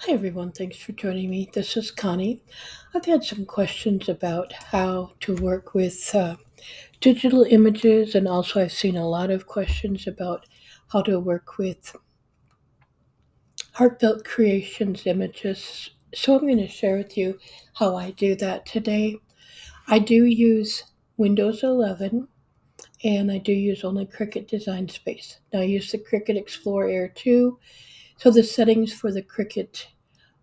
Hi everyone, thanks for joining me. This is Connie. I've had some questions about how to work with digital images, and also I've seen a lot of questions about how to work with Heartfelt Creations images. So I'm going to share with you how I do that today. I do use Windows 11 and I do use only Cricut Design Space. Now I use the Cricut Explore Air 2, so the settings for the Cricut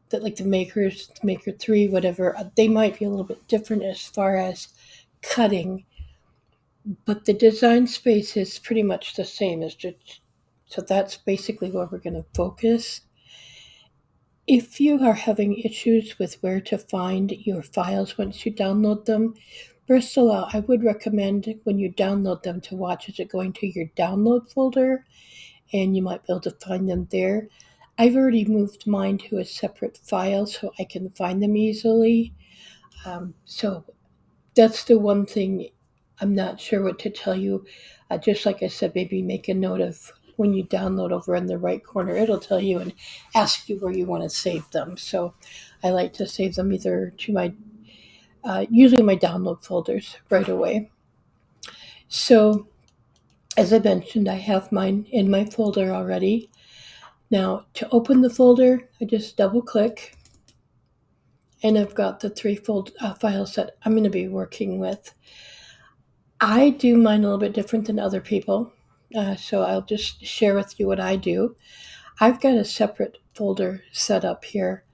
that like the makers, maker 3, whatever, they might be a little bit different as far as cutting, but the design space is pretty much the same as just, so that's basically where we're going to focus. If you are having issues with where to find your files once you download them, first of all, I would recommend when you download them to watch is it going to your download folder, and you might be able to find them there. I've already moved mine to a separate file so I can find them easily. So that's the one thing I'm not sure what to tell you. Just like I said, maybe make a note of when you download over in the right corner, it'll tell you and ask you where you want to save them. So I like to save them either to my, usually my download folders right away. So as I mentioned, I have mine in my folder already. Now to open the folder, I just double click and I've got the three files that I'm going to be working with. I do mine a little bit different than other people, so I'll just share with you what I do. I've got a separate folder set up here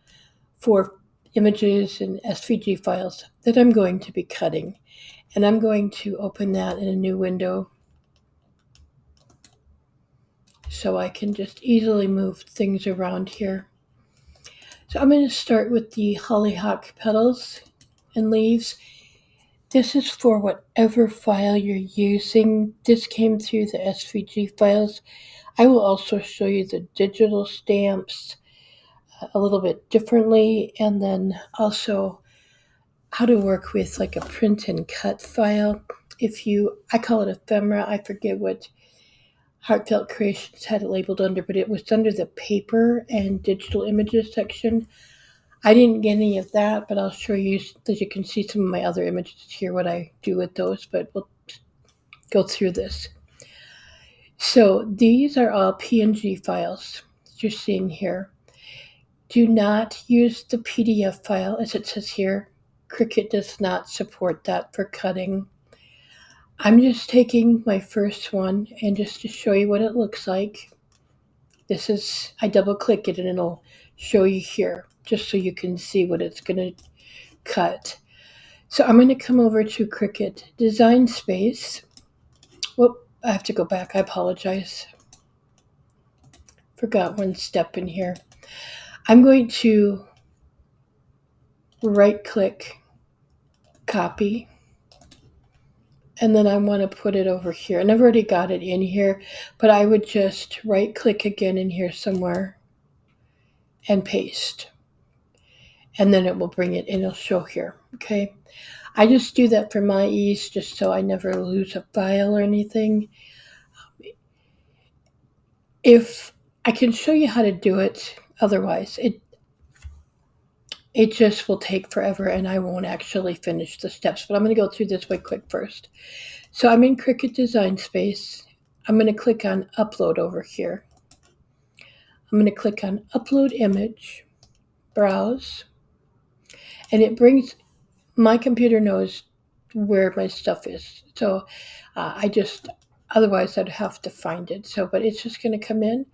for images and SVG files that I'm going to be cutting, and I'm going to open that in a new window so I can just easily move things around here. So I'm going to start with the hollyhock petals and leaves. This is for whatever file you're using. This came through the SVG files. I will also show you the digital stamps a little bit differently, and then also how to work with like a print and cut file. I call it ephemera. I forget what Heartfelt Creations had it labeled under, but it was under the paper and digital images section. I didn't get any of that, but I'll show you so that you can see some of my other images here, what I do with those, but we'll go through this. So these are all PNG files that you're seeing here. Do not use the PDF file as it says here. Cricut does not support that for cutting. I'm just taking my first one and just to show you what it looks like. I double click it and it'll show you here just so you can see what it's going to cut. So I'm going to come over to Cricut Design Space. Whoop, I have to go back. I apologize. Forgot one step in here. I'm going to right click, copy, and then I want to put it over here. And I've already got it in here, but I would just right click again in here somewhere and paste. And then it will bring it and it'll show here. Okay. I just do that for my ease, just so I never lose a file or anything. If I can show you how to do it, otherwise it just will take forever and I won't actually finish the steps. But I'm going to go through this way quick first. So I'm in Cricut Design Space. I'm going to click on Upload over here. I'm going to click on Upload Image, Browse, and it brings, my computer knows where my stuff is. So otherwise I'd have to find it. But it's just going to come in.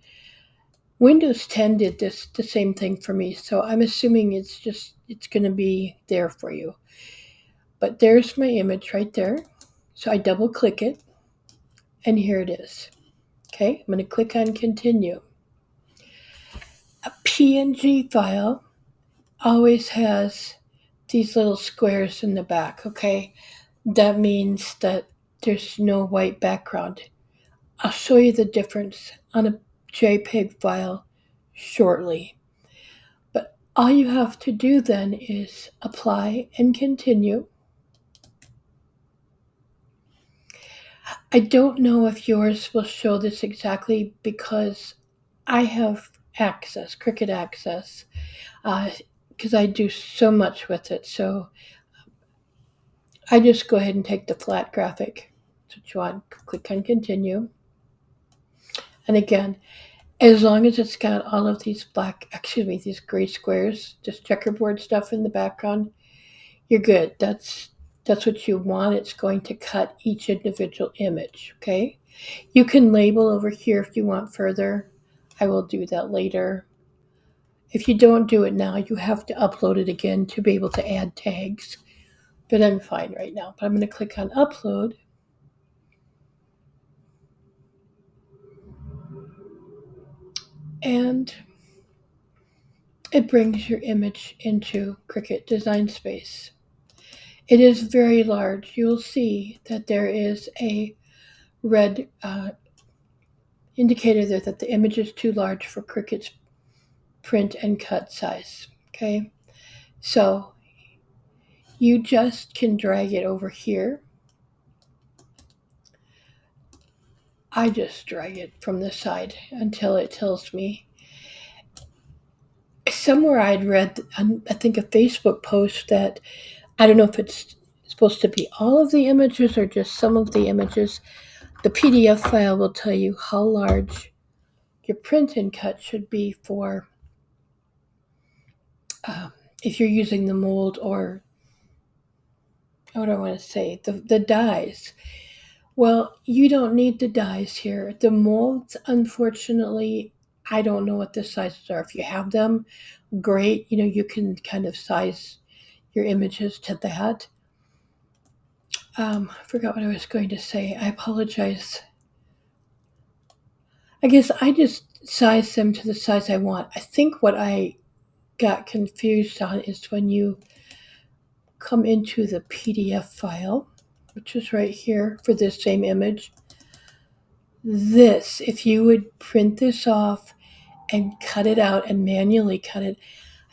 Windows 10 did the same thing for me. So I'm assuming it's going to be there for you. But there's my image right there. So I double click it and here it is. Okay, I'm going to click on Continue. A PNG file always has these little squares in the back, okay? That means that there's no white background. I'll show you the difference on a JPEG file shortly. But all you have to do then is apply and continue. I don't know if yours will show this exactly because I have Access, Cricut Access, because I do so much with it. So I just go ahead and take the flat graphic. That's what you want. Click on continue. And again, as long as it's got all of these these gray squares, just checkerboard stuff in the background, you're good. That's what you want. It's going to cut each individual image, okay? You can label over here if you want further. I will do that later. If you don't do it now, you have to upload it again to be able to add tags. But I'm fine right now. But I'm going to click on upload. And it brings your image into Cricut Design Space. It is very large. You'll see that there is a red indicator there that the image is too large for Cricut's print and cut size. Okay, so you just can drag it over here. I just drag it from the side until it tells me. Somewhere I'd read, I think, a Facebook post that I don't know if it's supposed to be all of the images or just some of the images. The PDF file will tell you how large your print and cut should be for if you're using the mold or what do I want to say, the dies. Well, you don't need the dies here. The molds, unfortunately, I don't know what the sizes are. If you have them, great. You can kind of size your images to that. I forgot what I was going to say. I apologize. I guess I just size them to the size I want. I think what I got confused on is when you come into the PDF file, which is right here for this same image. If you would print this off and cut it out and manually cut it,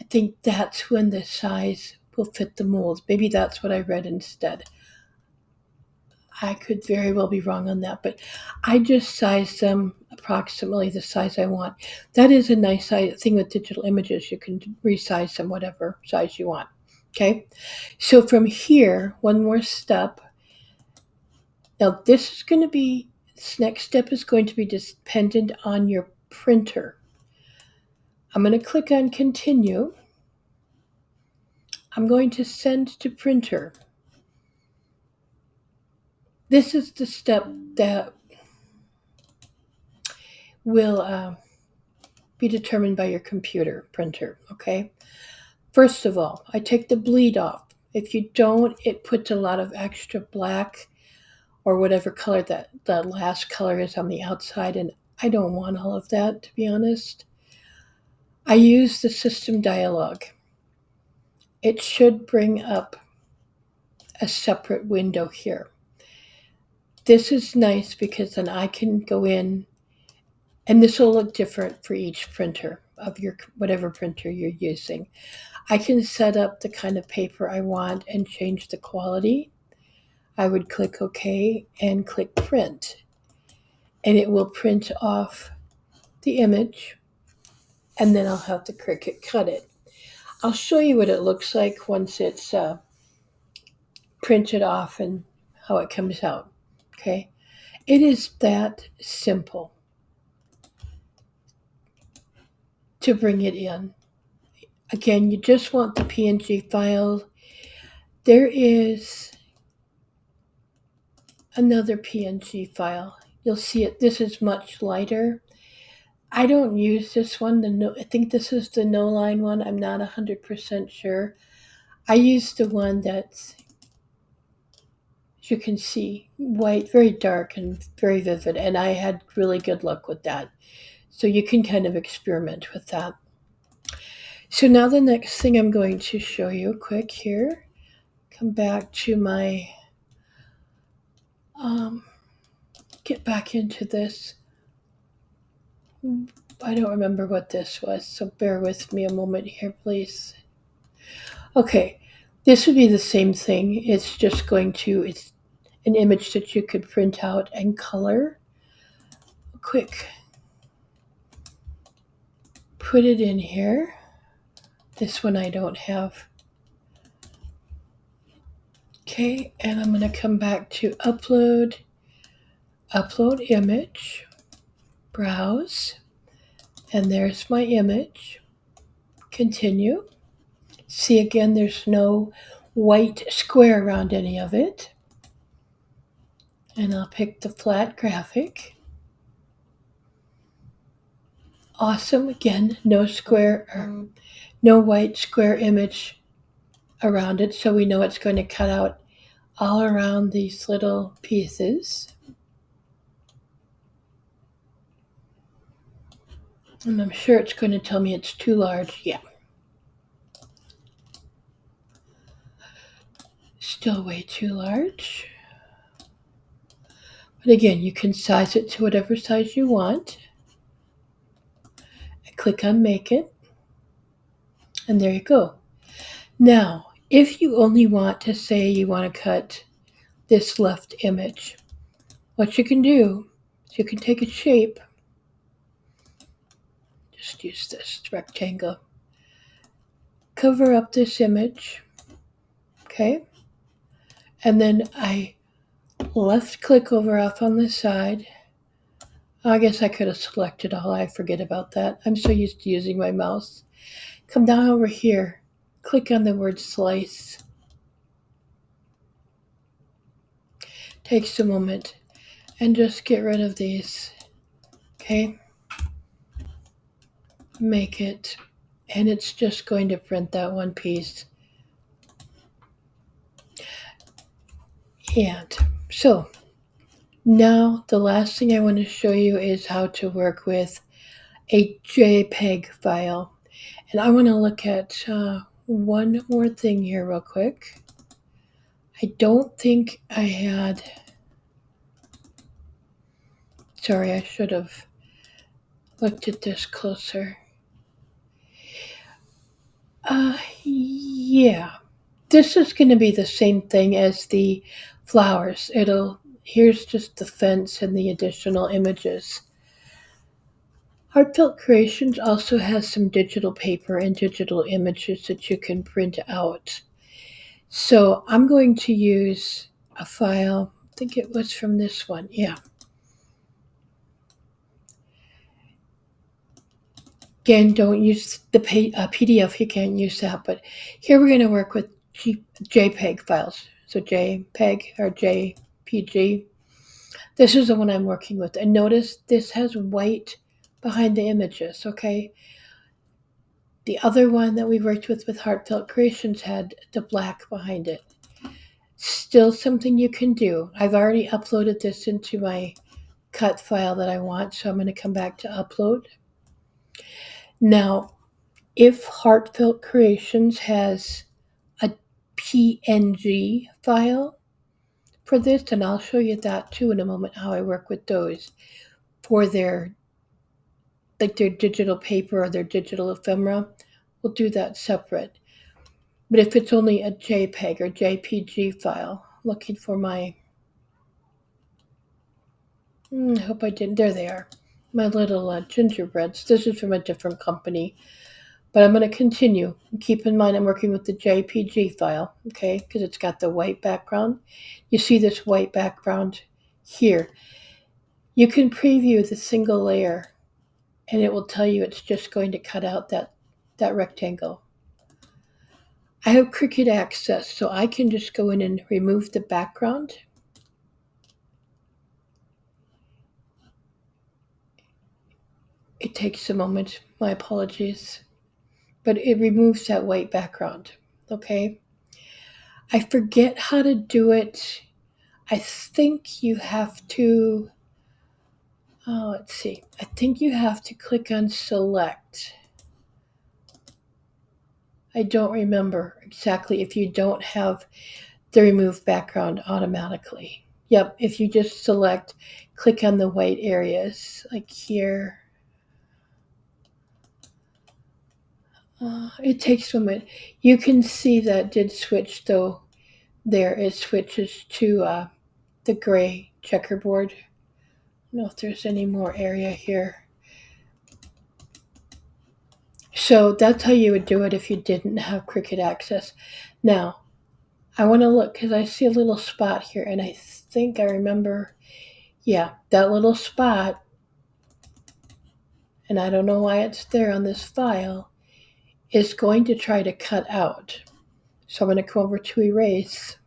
I think that's when the size will fit the molds. Maybe that's what I read instead. I could very well be wrong on that, but I just sized them approximately the size I want. That is a nice thing with digital images. You can resize them whatever size you want. Okay, so from here, one more step. Now this next step is going to be dependent on your printer. I'm going to click on continue. I'm going to send to printer. This is the step that will be determined by your computer printer, okay? First of all, I take the bleed off. If you don't, it puts a lot of extra black or whatever color that last color is on the outside, and I don't want all of that, to be honest. I use the system dialog. It should bring up a separate window here. This is nice because then I can go in, and this will look different for each printer of your whatever printer you're using. I can set up the kind of paper I want and change the quality. I would click OK and click print, and it will print off the image, and then I'll have the Cricut cut it. I'll show you what it looks like once it's printed off and how it comes out. Okay, it is that simple to bring it in. Again, you just want the PNG file. There is another PNG file. You'll see it. This is much lighter. I don't use this one. I think this is the no line one. I'm not 100% sure. I use the one that's, as you can see, white, very dark and very vivid, and I had really good luck with that. So you can kind of experiment with that. So now the next thing I'm going to show you quick here, come back to my, get back into this. I don't remember what this was, so bear with me a moment here, please. Okay, this would be the same thing. It's an image that you could print out and color. Quick put it in here. This one I don't have. Okay, and I'm going to come back to upload image, browse, and there's my image. Continue. See again, there's no white square around any of it. And I'll pick the flat graphic. Awesome. Again, no square, no white square image around it, so we know it's going to cut out all around these little pieces. And I'm sure it's going to tell me it's too large. Yeah. Still way too large. But again, you can size it to whatever size you want. I click on Make It. And there you go. Now, if you only want to say you want to cut this left image, what you can do is you can take a shape. Just use this rectangle. Cover up this image. Okay. And then I left click over off on the side. I guess I could have selected all. I forget about that. I'm so used to using my mouse. Come down over here. Click on the word slice. Takes a moment. And just get rid of these. Okay. Make it. And it's just going to print that one piece. And so now the last thing I want to show you is how to work with a JPEG file. And I want to look at one more thing here real quick. I don't think I had, sorry, I should have looked at this closer. Yeah, this is going to be the same thing as the flowers. Here's just the fence and the additional images. Heartfelt Creations also has some digital paper and digital images that you can print out. So I'm going to use a file, I think it was from this one, yeah. Again, don't use the PDF, you can't use that, but here we're going to work with JPEG files. So JPEG or JPG. This is the one I'm working with. And notice this has white behind the images, okay? The other one that we worked with Heartfelt Creations had the black behind it. Still something you can do. I've already uploaded this into my cut file that I want, so I'm going to come back to upload. Now, if Heartfelt Creations has a PNG file for this, and I'll show you that too in a moment, how I work with those for their digital paper or their digital ephemera, we'll do that separate. But if it's only a JPEG or JPG file, looking for my, I hope I didn't, there they are, my little gingerbreads. This is from a different company. But I'm going to continue. Keep in mind I'm working with the JPG file, okay, because it's got the white background. You see this white background here. You can preview the single layer, and it will tell you it's just going to cut out that rectangle. I have Cricut access, so I can just go in and remove the background. It takes a moment. My apologies. But it removes that white background, okay? I forget how to do it. I think you have to, let's see. I think you have to click on select. I don't remember exactly if you don't have the remove background automatically. Yep, if you just select, click on the white areas, like here. It takes a minute. You can see that did switch though. There it switches to the gray checkerboard. I don't know if there's any more area here. So that's how you would do it if you didn't have Cricut access. Now, I want to look because I see a little spot here, and I think I remember, yeah, that little spot, and I don't know why it's there on this file, is going to try to cut out. So I'm going to come over to erase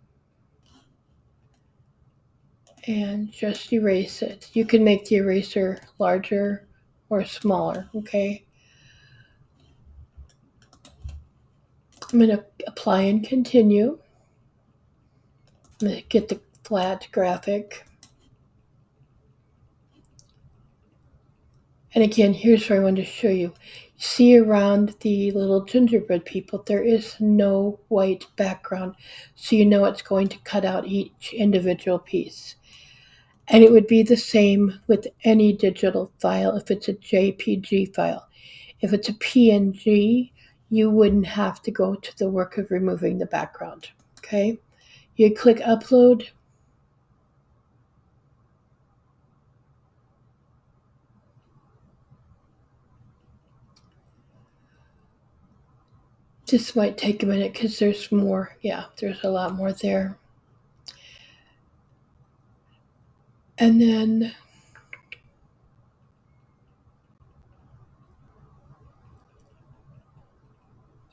and just erase it. You can make the eraser larger or smaller, okay? I'm going to apply and continue. I'm going to get the flat graphic. And again, here's where I wanted to show you. See around the little gingerbread people, there is no white background. So you know it's going to cut out each individual piece. And it would be the same with any digital file if it's a JPG file. If it's a PNG, you wouldn't have to go to the work of removing the background, okay? You click upload. This might take a minute because there's more. Yeah, there's a lot more there. And then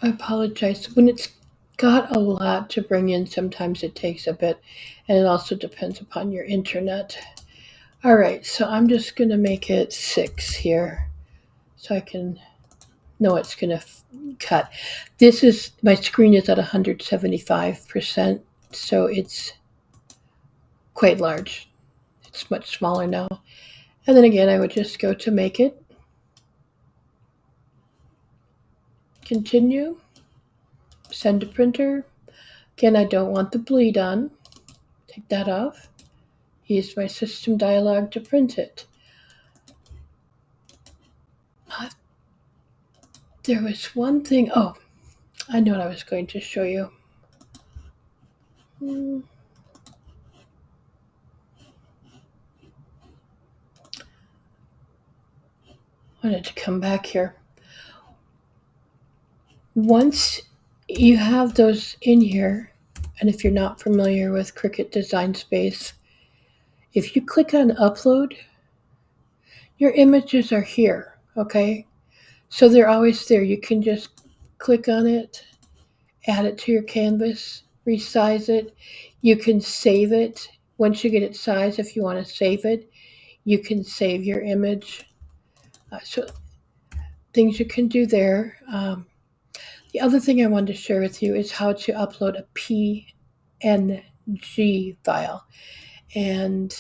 I apologize. When it's got a lot to bring in, sometimes it takes a bit, and it also depends upon your internet. All right, so I'm just going to make it 6 here so I can know it's going to cut. This is, my screen is at 175%, so it's quite large. It's much smaller now. And then again, I would just go to make it, continue, send to printer. Again, I don't want the bleed on. Take that off. Use my system dialog to print it. There was one thing. Oh, I know what I was going to show you. I wanted to come back here. Once you have those in here, and if you're not familiar with Cricut Design Space, if you click on upload, your images are here, okay? So they're always there. You can just click on it, add it to your canvas, resize it. You can save it. Once you get it sized, if you want to save it, you can save your image. So things you can do there. The other thing I wanted to share with you is how to upload a PNG file. And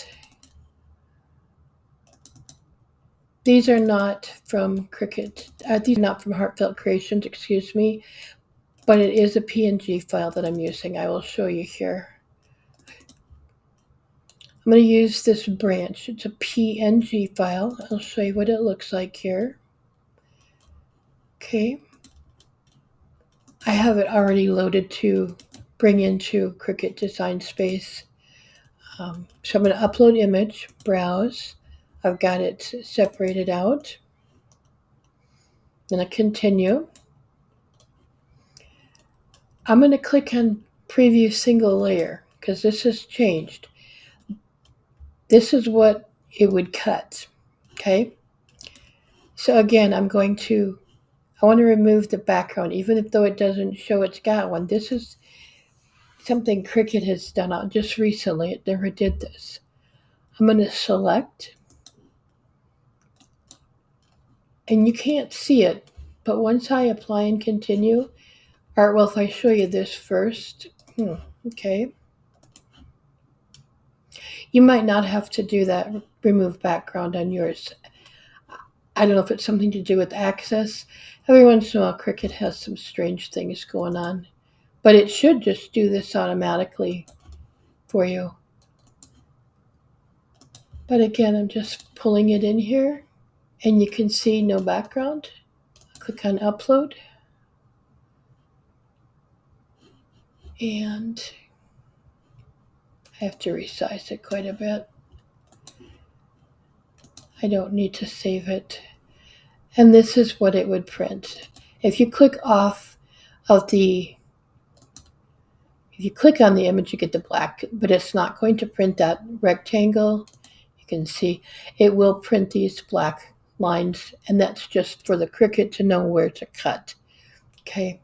these are not from Cricut. These are not from Heartfelt Creations, excuse me. But it is a PNG file that I'm using. I will show you here. I'm going to use this branch. It's a PNG file. I'll show you what it looks like here. Okay. I have it already loaded to bring into Cricut Design Space. So I'm going to upload image, browse. I've got it separated out. Then I continue. I'm going to click on preview single layer because this has changed. This is what it would cut. Okay. So again, I want to remove the background, even though it doesn't show it's got one. This is something Cricut has done just recently. It never did this. I'm going to select, and you can't see it, but once I apply and continue, or well, if I show you this first, okay. You might not have to do that, remove background on yours. I don't know if it's something to do with access. Every once in a while, Cricut has some strange things going on. But it should just do this automatically for you. But again, I'm just pulling it in here. And you can see no background. Click on upload. And I have to resize it quite a bit. I don't need to save it. And this is what it would print. If you click off of the if you click on the image, you get the black, but it's not going to print that rectangle. You can see it will print these black lines, and that's just for the Cricut to know where to cut. Okay,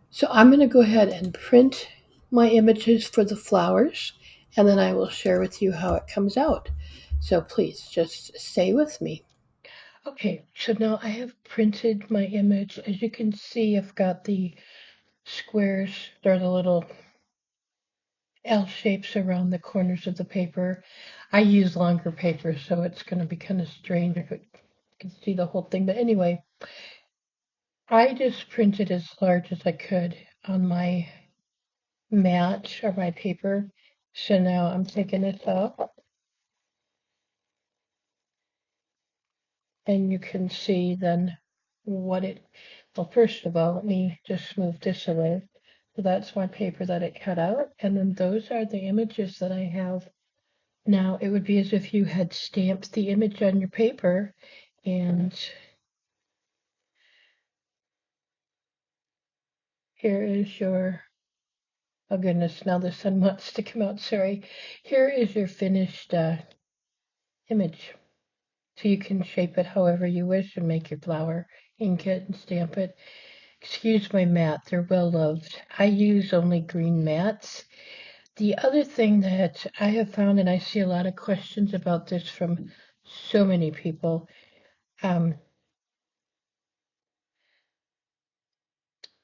so I'm going to go ahead and print my images for the flowers, and then I will share with you how it comes out. So please just stay with me. Okay, so now I have printed my image. As you can see, I've got the squares, they're the little L shapes around the corners of the paper. I use longer paper, so it's going to be kind of strange if it can see the whole thing. But anyway, I just printed as large as I could on my mat or my paper. So now I'm taking this up, and you can see then what it, well, first of all, let me just move this away. So that's my paper that it cut out, and then those are the images that I have. Now it would be as if you had stamped the image on your paper, and here is your, oh goodness, now the sun wants to come out, sorry. Here is your finished image. So you can shape it however you wish and make your flower, ink it and stamp it. Excuse my mat, they're well loved. I use only green mats. The other thing that I have found, and I see a lot of questions about this from so many people, um,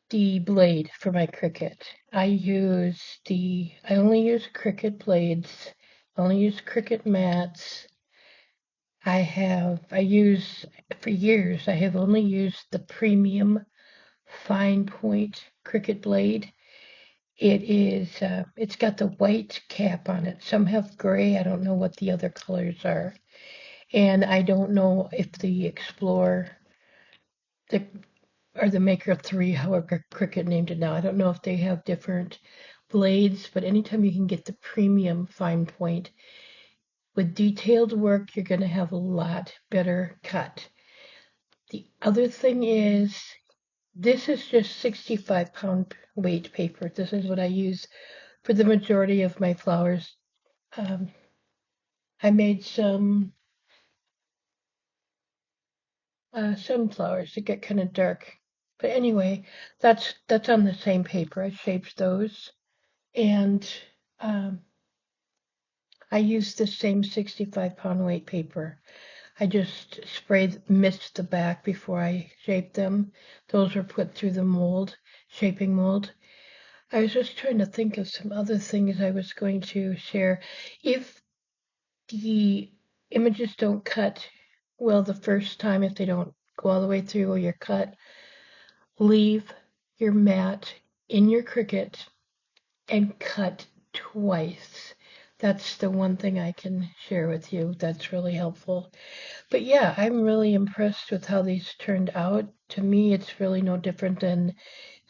the blade for my Cricut. I only use Cricut blades, I only use Cricut mats. I use, for years, I have only used the premium fine point Cricut blade. It's got the white cap on it. Some have gray. I don't know what the other colors are. And I don't know if the Explorer, the or the Maker 3, however Cricut named it now, I don't know if they have different blades, but anytime you can get the premium fine point with detailed work, you're going to have a lot better cut. The other thing is, this is just 65-pound weight paper. This is what I use for the majority of my flowers. Um, I made some sunflowers that get kind of dark. But anyway, that's on the same paper. I shaped those, and um, I used the same 65-pound weight paper. I just mist the back before I shaped them. Those were put through the mold, shaping mold. I was just trying to think of some other things I was going to share. If the images don't cut well the first time, if they don't go all the way through or you're cut, leave your mat in your Cricut and cut twice. That's the one thing I can share with you that's really helpful. But yeah, I'm really impressed with how these turned out. To me, it's really no different than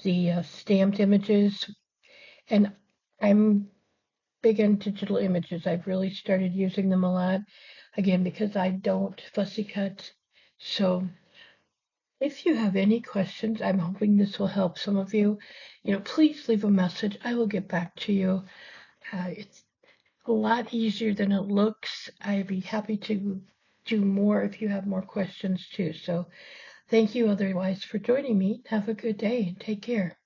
the stamped images. And I'm big on digital images. I've really started using them a lot, again, because I don't fussy cut. So if you have any questions, I'm hoping this will help some of you. Please leave a message. I will get back to you. It's a lot easier than it looks. I'd be happy to do more if you have more questions too. So thank you otherwise for joining me. Have a good day and take care.